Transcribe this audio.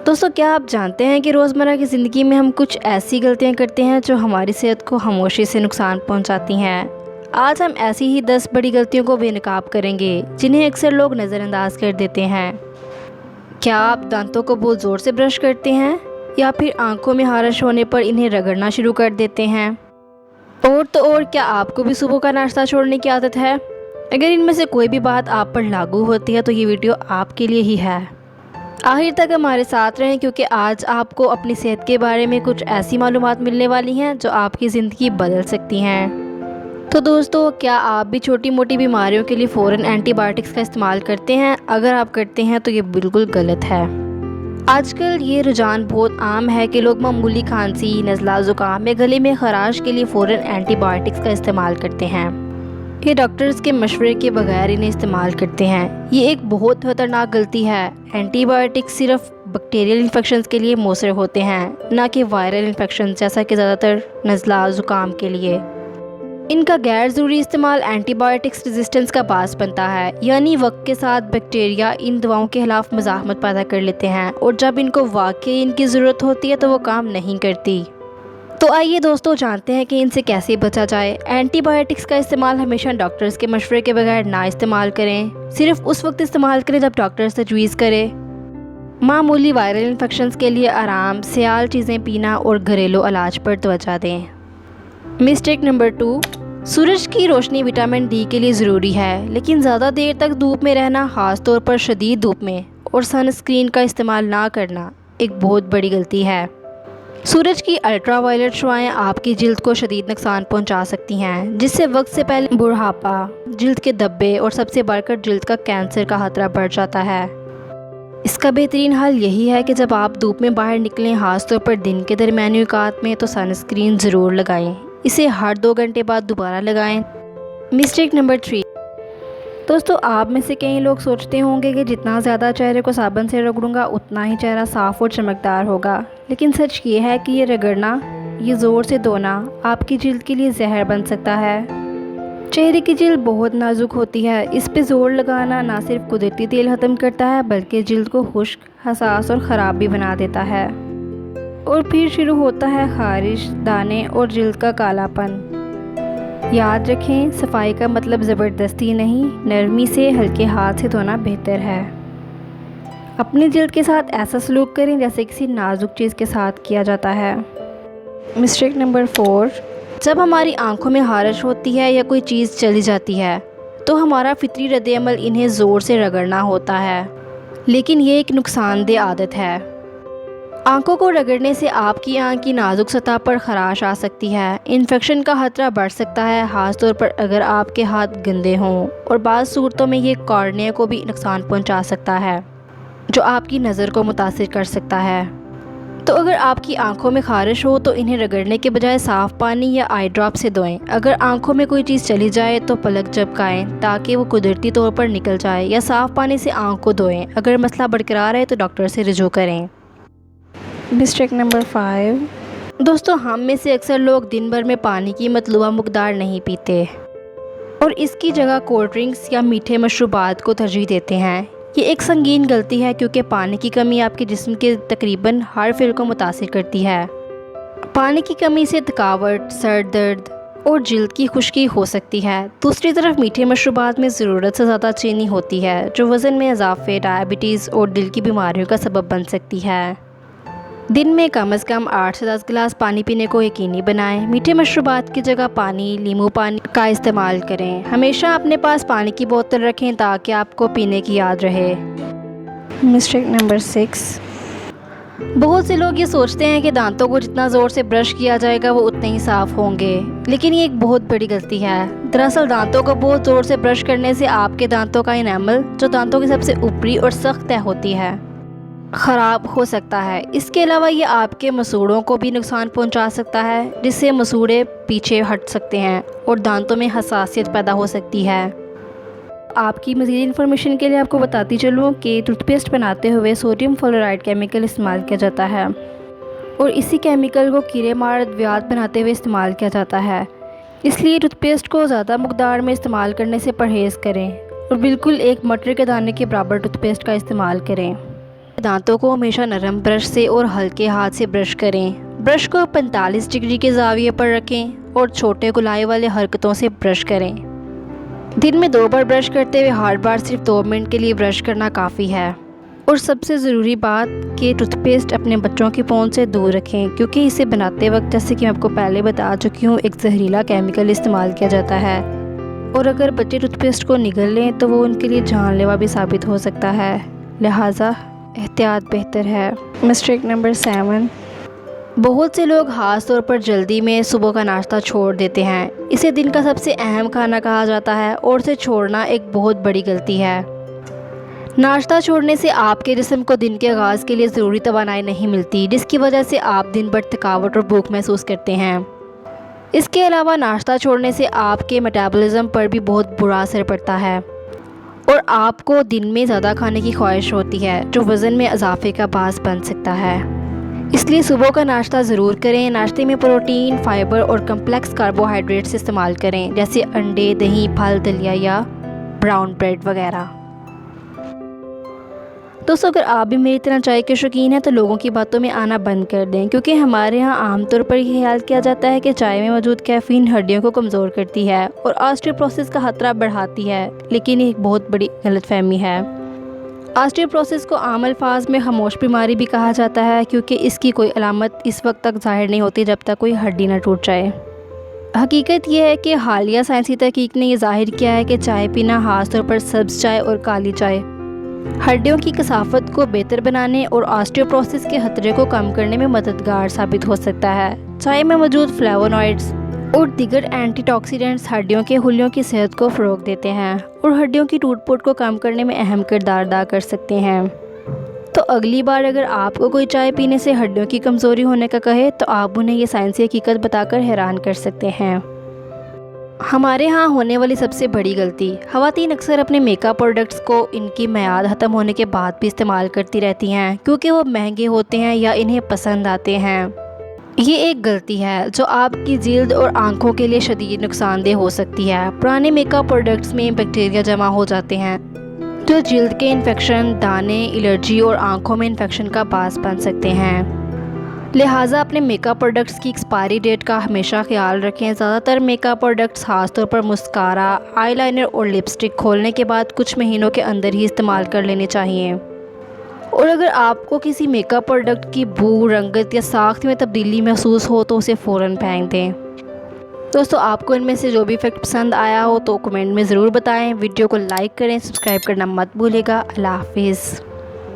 दोस्तों, क्या आप जानते हैं कि रोज़मर्रा की ज़िंदगी में हम कुछ ऐसी गलतियां करते हैं जो हमारी सेहत को खामोशी से नुकसान पहुंचाती हैं। आज हम ऐसी ही 10 बड़ी गलतियों को बेनकाब करेंगे जिन्हें अक्सर लोग नज़रअंदाज कर देते हैं। क्या आप दांतों को बहुत ज़ोर से ब्रश करते हैं या फिर आंखों में खारिश होने पर इन्हें रगड़ना शुरू कर देते हैं? और तो और, क्या आपको भी सुबह का नाश्ता छोड़ने की आदत है? अगर इनमें से कोई भी बात आप पर लागू होती है तो ये वीडियो आपके लिए ही है। आखिर तक हमारे साथ रहें क्योंकि आज आपको अपनी सेहत के बारे में कुछ ऐसी मालूमात मिलने वाली हैं जो आपकी ज़िंदगी बदल सकती हैं। तो दोस्तों, क्या आप भी छोटी मोटी बीमारियों के लिए फ़ौरन एंटीबायोटिक्स का इस्तेमाल करते हैं? अगर आप करते हैं तो ये बिल्कुल गलत है। आजकल ये रुझान बहुत आम है कि लोग मामूली खांसी, नज़ला, ज़ुकाम या गले में खराश के लिए फ़ौरन एंटीबायोटिक्स का इस्तेमाल करते हैं। ये डॉक्टर्स के मशवरे के बगैर इन्हें इस्तेमाल करते हैं। ये एक बहुत खतरनाक गलती है। एंटीबायोटिक्स सिर्फ बैक्टीरियल इन्फेक्शंस के लिए मौसर होते हैं, ना कि वायरल इन्फेक्शन जैसा कि ज़्यादातर नज़ला, ज़ुकाम के लिए। इनका गैर ज़रूरी इस्तेमाल एंटीबायोटिक्स रेजिस्टेंस का बास बनता है, यानी वक्त के साथ बैक्टीरिया इन दवाओं के खिलाफ मज़ाहमत पैदा कर लेते हैं और जब इनको वाकई इनकी ज़रूरत होती है तो वो काम नहीं करती। तो आइए दोस्तों, जानते हैं कि इनसे कैसे बचा जाए। एंटीबायोटिक्स का इस्तेमाल हमेशा डॉक्टर्स के मशवरे के बगैर ना इस्तेमाल करें। सिर्फ उस वक्त इस्तेमाल करें जब डॉक्टर तजवीज़ करे। मामूली वायरल इन्फेक्शंस के लिए आराम, सियाल चीज़ें पीना और घरेलू इलाज पर तवज्जो दें। मिस्टेक नंबर 2, सूरज की रोशनी विटामिन डी के लिए ज़रूरी है, लेकिन ज़्यादा देर तक धूप में रहना, ख़ास तौर पर शदीद धूप में, और सनस्क्रीन का इस्तेमाल ना करना एक बहुत बड़ी गलती है। सूरज की अल्ट्रावायलेट शुआएं आपकी जिल्द को शदीद नुकसान पहुंचा सकती हैं, जिससे वक्त से पहले बुढ़ापा, जिल्द के धब्बे और सबसे बढ़कर जिल्द का कैंसर का खतरा बढ़ जाता है। इसका बेहतरीन हल यही है कि जब आप धूप में बाहर निकलें, खासतौर पर दिन के दरमियानी औकात में, तो सनस्क्रीन ज़रूर लगाएं। इसे हर 2 घंटे बाद दोबारा लगाएं। मिस्टेक नंबर 3, दोस्तों, आप में से कई लोग सोचते होंगे कि जितना ज़्यादा चेहरे को साबुन से रगड़ूंगा उतना ही चेहरा साफ़ और चमकदार होगा, लेकिन सच ये है कि ये रगड़ना, ये ज़ोर से धोना आपकी जिल्द के लिए जहर बन सकता है। चेहरे की जिल्द बहुत नाजुक होती है। इस पे ज़ोर लगाना ना सिर्फ कुदरती तेल ख़त्म करता है बल्कि जिल्द को खुश्क, हसास और ख़राब भी बना देता है। और फिर शुरू होता है खारिश, दाने और जिल्द का कालापन। याद रखें, सफाई का मतलब ज़बरदस्ती नहीं, नरमी से, हल्के हाथ से धोना बेहतर है। अपनी जिल्द के साथ ऐसा सलूक करें जैसे किसी नाजुक चीज़ के साथ किया जाता है। मिस्टेक नंबर 4, जब हमारी आंखों में खारिश होती है या कोई चीज़ चली जाती है तो हमारा फितरी रद्द-ए-अमल इन्हें ज़ोर से रगड़ना होता है, लेकिन ये एक नुकसानदेह आदत है। आंखों को रगड़ने से आपकी आंख की नाजुक सतह पर खराश आ सकती है। इन्फेक्शन का खतरा बढ़ सकता है, खासतौर पर अगर आपके हाथ गंदे हों, और बाज़ सूरतों में ये कॉर्निया को भी नुकसान पहुंचा सकता है, जो आपकी नज़र को मुतासिर कर सकता है। तो अगर आपकी आंखों में खारिश हो तो इन्हें रगड़ने के बजाय साफ़ पानी या आई ड्रॉप से धोएं। अगर आंखों में कोई चीज़ चली जाए तो पलक झपकाएं ताकि वो कुदरती तौर पर निकल जाए, या साफ़ पानी से आंख को धोएं। अगर मसला बरकरार है तो डॉक्टर से रुजू करें। मिस्टेक नंबर 5, दोस्तों, हम में से अक्सर लोग दिन भर में पानी की मतलूबा मकदार नहीं पीते और इसकी जगह कोल्ड ड्रिंक्स या मीठे मशरूबात को तरजीह देते हैं। ये एक संगीन गलती है क्योंकि पानी की कमी आपके जिस्म के तकरीबन हर फेल को मुतासिर करती है। पानी की कमी से थकावट, सर दर्द और जिल्द की खुश्की हो सकती है। दूसरी तरफ मीठे मशरूबात में ज़रूरत से ज़्यादा चीनी होती है, जो वज़न में इजाफे, डायबिटीज़ और दिल की बीमारियों का सबब बन सकती है। दिन में कम से कम 8 से 10 गिलास पानी पीने को यकीनी बनाएं। मीठे मशरूबात की जगह पानी, नींबू पानी का इस्तेमाल करें। हमेशा अपने पास पानी की बोतल रखें ताकि आपको पीने की याद रहे। मिस्टेक नंबर 6, बहुत से लोग ये सोचते हैं कि दांतों को जितना ज़ोर से ब्रश किया जाएगा वो उतने ही साफ़ होंगे, लेकिन ये एक बहुत बड़ी गलती है। दरअसल दांतों को बहुत ज़ोर से ब्रश करने से आपके दांतों का इनेमल, जो दांतों की सबसे ऊपरी और सख्त तह होती है, ख़राब हो सकता है। इसके अलावा ये आपके मसूड़ों को भी नुकसान पहुंचा सकता है, जिससे मसूड़े पीछे हट सकते हैं और दांतों में हसासियत पैदा हो सकती है। आपकी मज़ीद इन्फॉर्मेशन के लिए आपको बताती चलूँ कि टूथपेस्ट बनाते हुए सोडियम फ्लोराइड केमिकल इस्तेमाल किया जाता है और इसी केमिकल को कीड़े मार अद्वियात बनाते हुए इस्तेमाल किया जाता है। इसलिए टूथपेस्ट को ज़्यादा मकदार में इस्तेमाल करने से परहेज़ करें और बिल्कुल एक मटर के दाने के बराबर टूथपेस्ट का इस्तेमाल करें। दांतों को हमेशा नरम ब्रश से और हल्के हाथ से ब्रश करें। ब्रश को 45 डिग्री के ज़ाविये पर रखें और छोटे गुलाई वाले हरकतों से ब्रश करें। दिन में 2 बार ब्रश करते हुए हर बार सिर्फ 2 मिनट के लिए ब्रश करना काफ़ी है। और सबसे ज़रूरी बात कि टूथपेस्ट अपने बच्चों के फ़ोन से दूर रखें, क्योंकि इसे बनाते वक्त, जैसे कि मैं आपको पहले बता चुकी हूँ, एक जहरीला केमिकल इस्तेमाल किया जाता है और अगर बच्चे टूथपेस्ट को निगल लें तो वो उनके लिए जानलेवा भी साबित हो सकता है। लिहाजा एहतियात बेहतर है। मिस्टेक नंबर 7, बहुत से लोग ख़ास तौर पर जल्दी में सुबह का नाश्ता छोड़ देते हैं। इसे दिन का सबसे अहम खाना कहा जाता है और इसे छोड़ना एक बहुत बड़ी गलती है। नाश्ता छोड़ने से आपके जिस्म को दिन के आगाज़ के लिए ज़रूरी तवानाई नहीं मिलती, जिसकी वजह से आप दिन भर थकावट और भूख महसूस करते हैं। इसके अलावा नाश्ता छोड़ने से आपके मेटाबॉलिज्म पर भी बहुत बुरा असर पड़ता है और आपको दिन में ज़्यादा खाने की ख्वाहिश होती है, जो वज़न में इजाफे का बायस बन सकता है। इसलिए सुबह का नाश्ता ज़रूर करें। नाश्ते में प्रोटीन, फाइबर और कम्प्लेक्स कार्बोहाइड्रेट्स इस्तेमाल करें, जैसे अंडे, दही, फल, दलिया या ब्राउन ब्रेड वगैरह। दोस्तों, अगर आप भी मेरी तरह चाय के शौकीन हैं तो लोगों की बातों में आना बंद कर दें, क्योंकि हमारे यहाँ आमतौर पर यह ख्याल किया जाता है कि चाय में मौजूद कैफ़ीन हड्डियों को कमज़ोर करती है और ऑस्टियोपोरोसिस का खतरा बढ़ाती है, लेकिन ये एक बहुत बड़ी गलतफहमी है। ऑस्टियोपोरोसिस को आम अल्फाज में खामोश बीमारी भी कहा जाता है, क्योंकि इसकी कोई अलामत इस वक्त तक ज़ाहिर नहीं होती जब तक कोई हड्डी न टूट जाए। हकीकत यह है कि हालिया साइंसी तहकीक ने यह ज़ाहिर किया है कि चाय पीना, ख़ासतौर पर सब्ज़ चाय और काली चाय, हड्डियों की कसाफत को बेहतर बनाने और ऑस्टियोपोरोसिस के खतरे को कम करने में मददगार साबित हो सकता है। चाय में मौजूद फ्लेवोनॉइड्स और दीगर एंटीऑक्सीडेंट्स हड्डियों के हुलियों की सेहत को फ़रोग़ देते हैं और हड्डियों की टूट फूट को कम करने में अहम किरदार अदा कर सकते हैं। तो अगली बार अगर आपको कोई चाय पीने से हड्डियों की कमज़ोरी होने का कहे तो आप उन्हें ये साइंसी हकीकत बताकर हैरान कर सकते हैं। हमारे यहाँ होने वाली सबसे बड़ी गलती, ख़वातीन अक्सर अपने मेकअप प्रोडक्ट्स को इनकी मियाद ख़त्म होने के बाद भी इस्तेमाल करती रहती हैं, क्योंकि वो महंगे होते हैं या इन्हें पसंद आते हैं। ये एक गलती है जो आपकी जिल्द और आंखों के लिए शदीद नुकसानदेह हो सकती है। पुराने मेकअप प्रोडक्ट्स में बैक्टीरिया जमा हो जाते हैं जो जिल्द के इन्फेक्शन, दाने, एलर्जी और आंखों में इन्फेक्शन का बायस बन सकते हैं। लिहाजा अपने मेकअप प्रोडक्ट्स की एक्सपायरी डेट का हमेशा ख्याल रखें। ज़्यादातर मेकअप प्रोडक्ट्स, खासतौर पर मस्कारा, आईलाइनर और लिपस्टिक खोलने के बाद कुछ महीनों के अंदर ही इस्तेमाल कर लेने चाहिए। और अगर आपको किसी मेकअप प्रोडक्ट की बू, रंगत या साख्त में तब्दीली महसूस हो तो उसे फ़ौरन फेंक दें। दोस्तों, आपको इनमें से जो भी फैक्ट पसंद आया हो तो कमेंट में ज़रूर बताएं। वीडियो को लाइक करें, सब्सक्राइब करना मत भूलिएगा। अल्लाह हाफिज़।